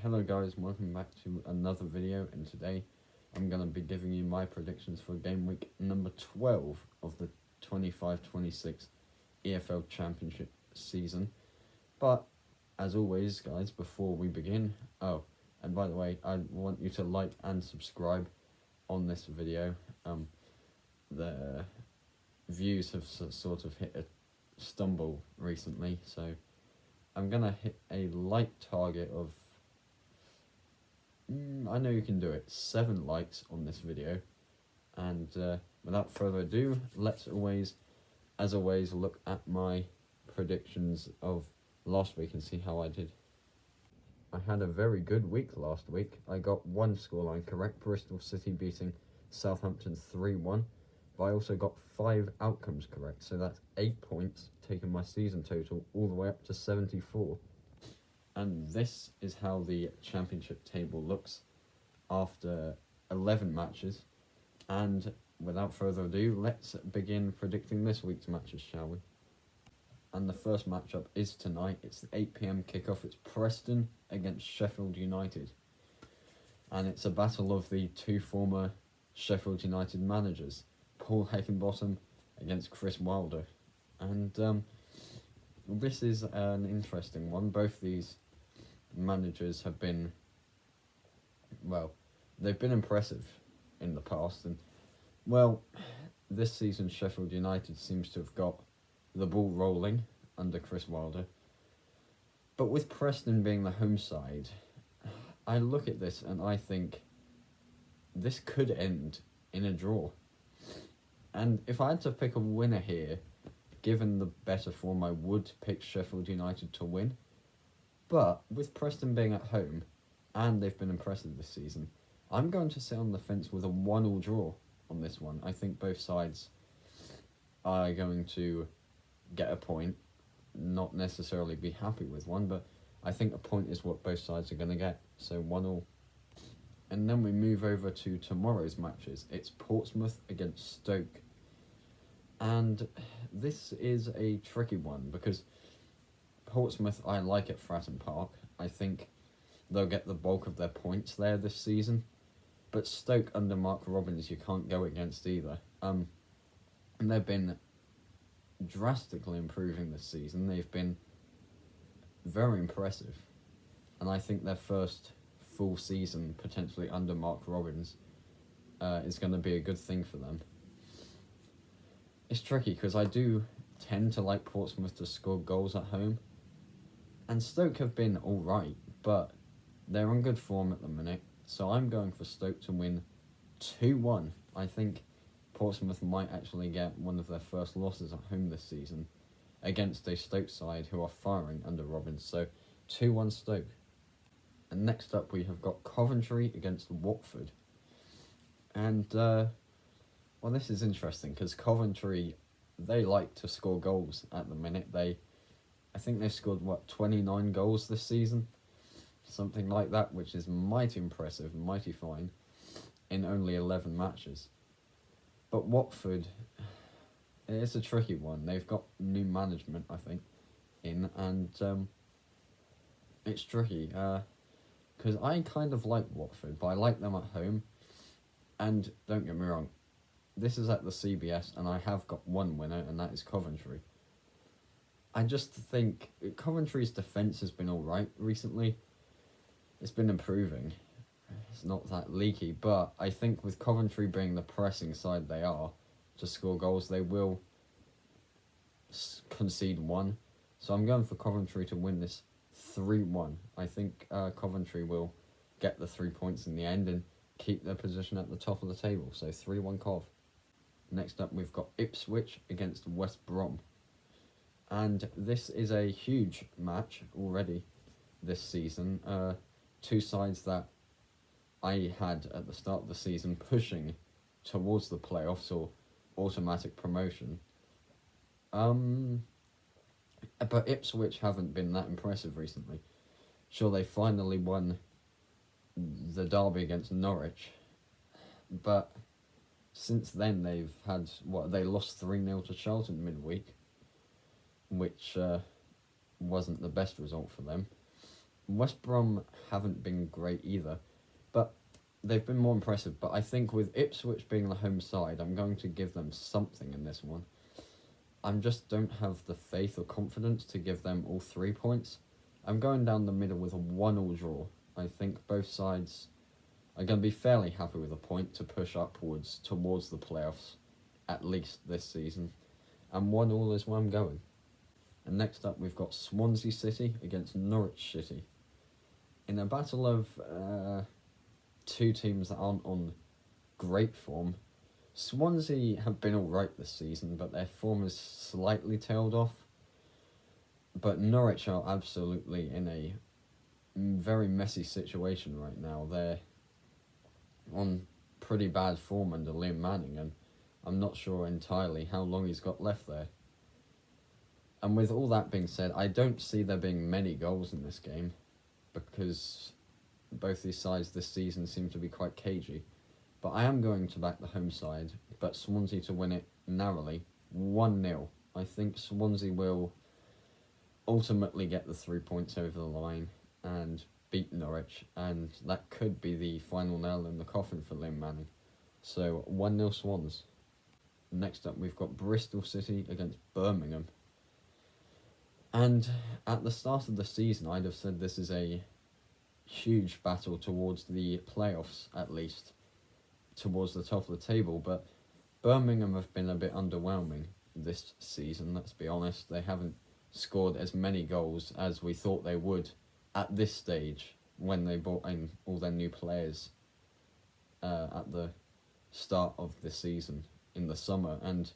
Hello guys, welcome back to another video, and today I'm going to be giving you my predictions for game week number 12 of the 25-26 EFL Championship season. But as always guys, before we begin, and by the way, I want you to like and subscribe on this video. The views have sort of hit a stumble recently, so I'm going to hit a like target of I know you can do it. 7 likes on this video. And without further ado, let's as always, look at my predictions of last week and see how I did. I had a very good week last week. I got one scoreline correct, Bristol City beating Southampton 3-1. But I also got 5 outcomes correct, so that's 8 points, taking my season total all the way up to 74. And this is how the championship table looks after 11 matches. And without further ado, let's begin predicting this week's matches, shall we? And the first matchup is tonight. It's the 8 PM kickoff. It's Preston against Sheffield United. And it's a battle of the 2 former Sheffield United managers, Paul Heckingbottom against Chris Wilder. And this is an interesting one. Both these managers have been, they've been impressive in the past, and this season Sheffield United seems to have got the ball rolling under Chris Wilder. But with Preston being the home side, I look at this and I think this could end in a draw. And if I had to pick a winner here, given the better form, I would pick Sheffield United to win. But with Preston being at home, and they've been impressive this season, I'm going to sit on the fence with a 1-1 draw on this one. I think both sides are going to get a point, not necessarily be happy with one, but I think a point is what both sides are going to get, so 1-1. And then we move over to tomorrow's matches. It's Portsmouth against Stoke. And this is a tricky one, because Portsmouth I like at Fratton Park. I think they'll get the bulk of their points there this season. But Stoke under Mark Robins, you can't go against either. And they've been drastically improving this season. They've been very impressive. And I think their first full season, potentially under Mark Robins, is going to be a good thing for them. It's tricky because I do tend to like Portsmouth to score goals at home. And Stoke have been alright, but they're on good form at the minute. So I'm going for Stoke to win 2-1. I think Portsmouth might actually get one of their first losses at home this season against a Stoke side who are firing under Robins. So 2-1 Stoke. And next up we have got Coventry against Watford. And, this is interesting because Coventry, they like to score goals at the minute. I think they've scored, 29 goals this season? Something like that, which is mighty impressive, mighty fine, in only 11 matches. But Watford, it's a tricky one. They've got new management, I think, and it's tricky, because I kind of like Watford, but I like them at home. And don't get me wrong, this is at the CBS, and I have got one winner, and that is Coventry. I just think Coventry's defence has been alright recently. It's been improving. It's not that leaky, but I think with Coventry being the pressing side they are to score goals, they will concede 1. So I'm going for Coventry to win this 3-1. I think Coventry will get the 3 points in the end and keep their position at the top of the table. So 3-1 Cov. Next up we've got Ipswich against West Brom. And this is a huge match already this season. 2 sides that I had at the start of the season pushing towards the playoffs or automatic promotion. But Ipswich haven't been that impressive recently. Sure, they finally won the derby against Norwich, but since then they've had, they lost 3-0 to Charlton midweek, which wasn't the best result for them. West Brom haven't been great either, but they've been more impressive. But I think with Ipswich being the home side, I'm going to give them something in this one. I just don't have the faith or confidence to give them all 3 points. I'm going down the middle with a 1-1 draw. I think both sides are going to be fairly happy with a point to push upwards towards the playoffs, at least this season. And 1-1 is where I'm going. And next up, we've got Swansea City against Norwich City. In a battle of two teams that aren't on great form, Swansea have been alright this season, but their form has slightly tailed off. But Norwich are absolutely in a very messy situation right now. They're on pretty bad form under Liam Manning, and I'm not sure entirely how long he's got left there. And with all that being said, I don't see there being many goals in this game, because both these sides this season seem to be quite cagey. But I am going to back the home side, but Swansea to win it narrowly, 1-0. I think Swansea will ultimately get the 3 points over the line and beat Norwich, and that could be the final nail in the coffin for Liam Manning. So 1-0 Swans. Next up, we've got Bristol City against Birmingham. And at the start of the season, I'd have said this is a huge battle towards the playoffs, at least, towards the top of the table. But Birmingham have been a bit underwhelming this season, let's be honest. They haven't scored as many goals as we thought they would at this stage when they brought in all their new players at the start of the season in the summer. And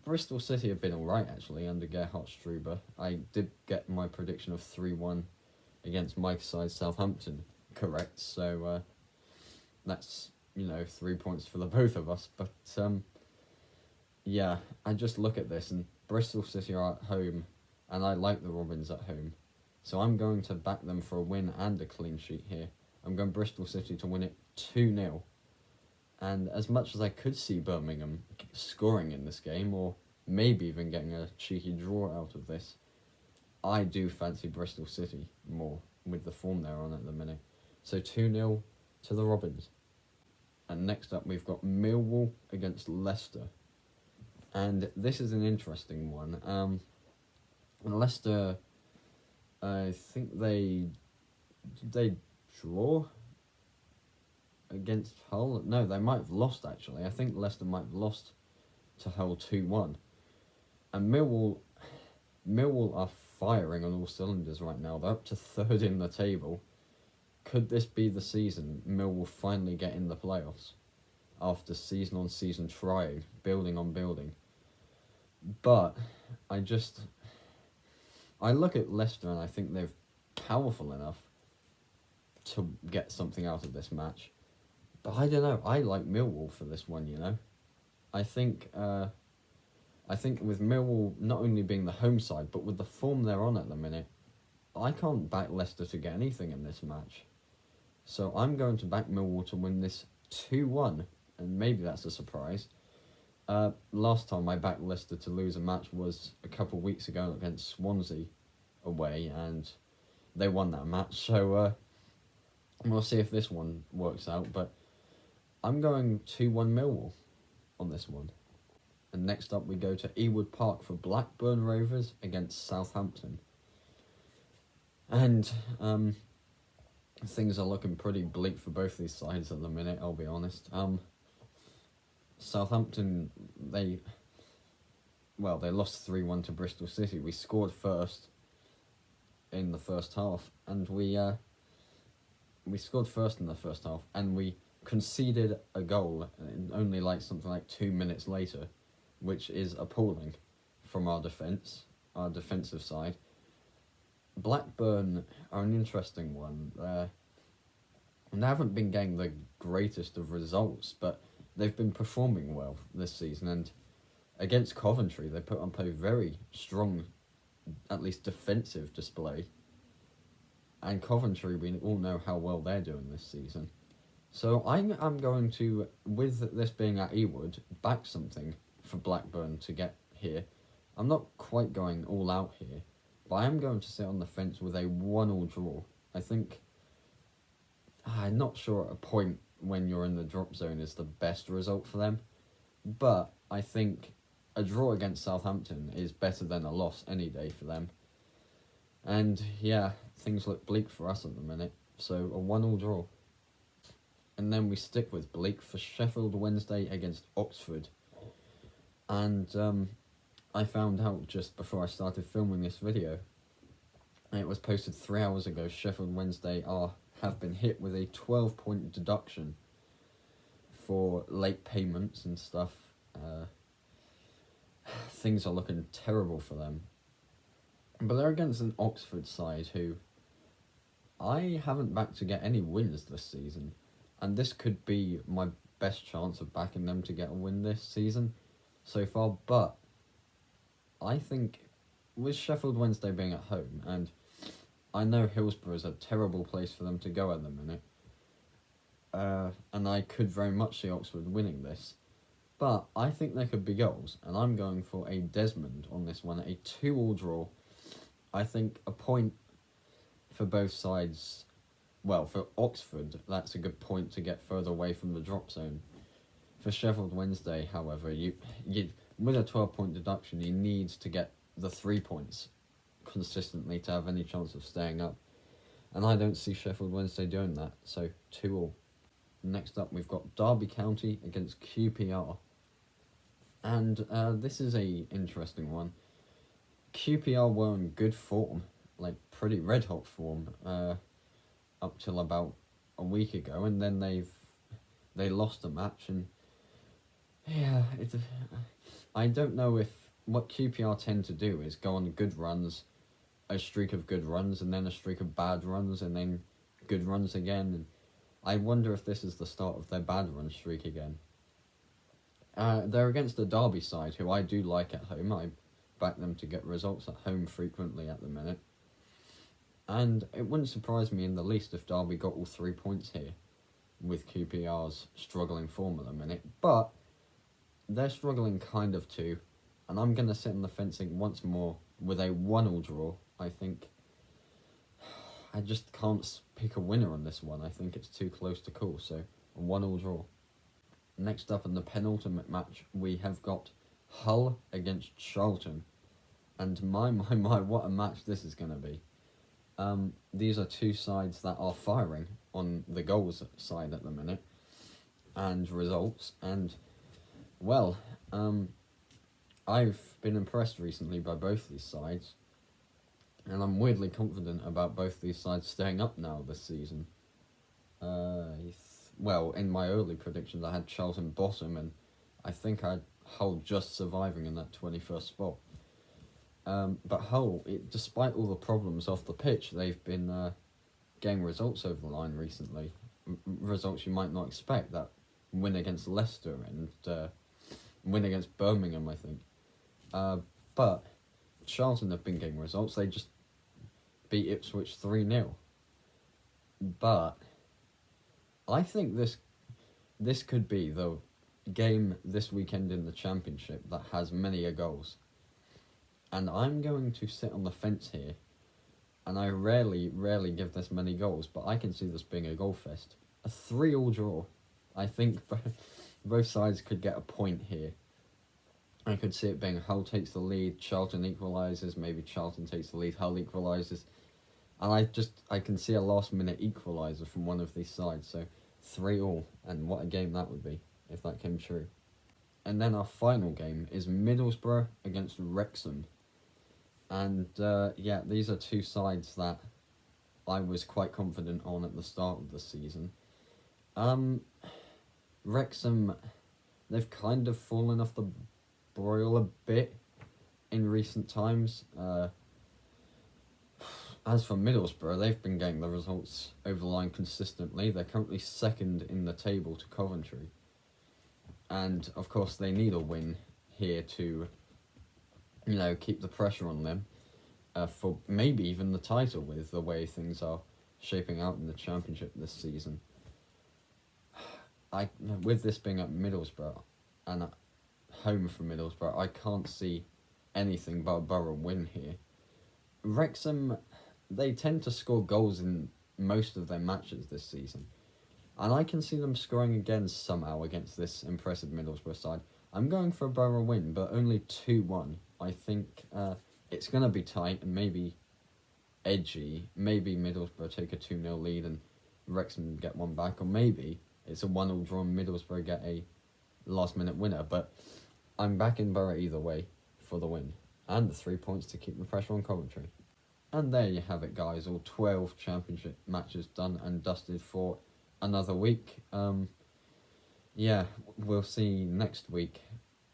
Bristol City have been alright actually under Gerhard Struber. I did get my prediction of 3-1 against Mike's side Southampton correct, so that's 3 points for the both of us. But yeah, I just look at this and Bristol City are at home, and I like the Robins at home, so I'm going to back them for a win and a clean sheet here. I'm going Bristol City to win it 2-0. And as much as I could see Birmingham scoring in this game, or maybe even getting a cheeky draw out of this, I do fancy Bristol City more with the form they're on at the minute. So 2-0 to the Robins. And next up, we've got Millwall against Leicester. And this is an interesting one. Leicester, I think they draw against Hull. No, they might have lost actually. I think Leicester might have lost to Hull 2-1. And Millwall are firing on all cylinders right now. They're up to third in the table. Could this be the season Millwall finally get in the playoffs after season on season trying, building on building? But I look at Leicester and I think they're powerful enough to get something out of this match. But I don't know. I like Millwall for this one, I think with Millwall not only being the home side, but with the form they're on at the minute, I can't back Leicester to get anything in this match. So I'm going to back Millwall to win this 2-1, and maybe that's a surprise. Last time I backed Leicester to lose a match was a couple of weeks ago against Swansea away, and they won that match. So we'll see if this one works out, but I'm going 2-1 Millwall on this one. And next up we go to Ewood Park for Blackburn Rovers against Southampton. And things are looking pretty bleak for both these sides at the minute, I'll be honest. Southampton, they lost 3-1 to Bristol City. We scored first in the first half, and we scored first in the first half, and we conceded a goal only something like 2 minutes later, which is appalling from our defensive side. Blackburn are an interesting one. They haven't been getting the greatest of results, but they've been performing well this season, and against Coventry they put up a very strong, at least defensive display. And Coventry, we all know how well they're doing this season. So I'm going to, with this being at Ewood, back something for Blackburn to get here. I'm not quite going all out here, But I am going to sit on the fence with a 1-1 draw. I think, I'm not sure at a point when you're in the drop zone is the best result for them, but I think a draw against Southampton is better than a loss any day for them. And yeah, things look bleak for us at the minute, so a 1-1 draw. And then we stick with bleak for Sheffield Wednesday against Oxford. And I found out just before I started filming this video, and it was posted 3 hours ago, Sheffield Wednesday have been hit with a 12-point deduction for late payments and stuff. Things are looking terrible for them. But they're against an Oxford side who I haven't backed to get any wins this season. And this could be my best chance of backing them to get a win this season so far. But I think with Sheffield Wednesday being at home, and I know Hillsborough is a terrible place for them to go at the minute, and I could very much see Oxford winning this, but I think there could be goals, and I'm going for a Desmond on this one, a 2-2 draw. I think a point for both sides. Well, for Oxford, that's a good point to get further away from the drop zone. For Sheffield Wednesday, however, you with a 12-point deduction, you need to get the 3 points consistently to have any chance of staying up. And I don't see Sheffield Wednesday doing that, so 2-2. Next up, we've got Derby County against QPR. And this is a interesting one. QPR were in good form, like pretty red-hot form, up till about a week ago, and then they lost a match, and yeah, I don't know if what QPR tend to do is go on good runs, a streak of good runs, and then a streak of bad runs, and then good runs again, and I wonder if this is the start of their bad run streak again. They're against the Derby side, who I do like at home. I back them to get results at home frequently at the minute. And it wouldn't surprise me in the least if Derby got all 3 points here, with QPR's struggling form at the minute. But they're struggling kind of too, and I'm going to sit on the fencing once more with a 1-1 draw. I think I just can't pick a winner on this one. I think it's too close to call, so a 1-1 draw. Next up in the penultimate match, we have got Hull against Charlton. And my, what a match this is going to be. These are two sides that are firing on the goals side at the minute, and results, and, well, I've been impressed recently by both these sides, and I'm weirdly confident about both these sides staying up now this season. Well, in my early predictions I had Charlton bottom, and I think I had Hull just surviving in that 21st spot. But Hull, despite all the problems off the pitch, they've been getting results over the line recently. Results you might not expect, that win against Leicester and win against Birmingham, I think. But Charlton have been getting results. They just beat Ipswich 3-0. But I think this could be the game this weekend in the Championship that has many goals. And I'm going to sit on the fence here, and I rarely give this many goals, but I can see this being a goal fest. A 3-3 draw. I think both sides could get a point here. I could see it being Hull takes the lead, Charlton equalises, maybe Charlton takes the lead, Hull equalises. And I can see a last-minute equaliser from one of these sides, so 3-3, and what a game that would be, if that came true. And then our final game is Middlesbrough against Wrexham. And, yeah, these are two sides that I was quite confident on at the start of the season. Wrexham, they've kind of fallen off the boil a bit in recent times. As for Middlesbrough, they've been getting the results over the line consistently. They're currently second in the table to Coventry. And, of course, they need a win here to, keep the pressure on them for maybe even the title with the way things are shaping out in the Championship this season. With this being at Middlesbrough and at home for Middlesbrough, I can't see anything but a Borough win here. Wrexham, they tend to score goals in most of their matches this season. And I can see them scoring again somehow against this impressive Middlesbrough side. I'm going for a Borough win, but only 2-1. I think it's going to be tight and maybe edgy. Maybe Middlesbrough take a 2-0 lead and Wrexham get one back. Or maybe it's a 1-1 draw and Middlesbrough get a last-minute winner. But I'm backing Borough either way for the win. And the 3 points to keep the pressure on Coventry. And there you have it, guys. All 12 Championship matches done and dusted for another week. Yeah, we'll see next week.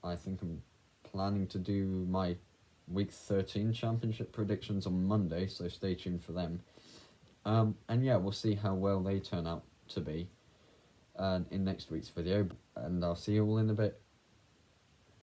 I think I'm planning to do my Week 13 Championship predictions on Monday, so stay tuned for them. And yeah, we'll see how well they turn out to be in next week's video. And I'll see you all in a bit.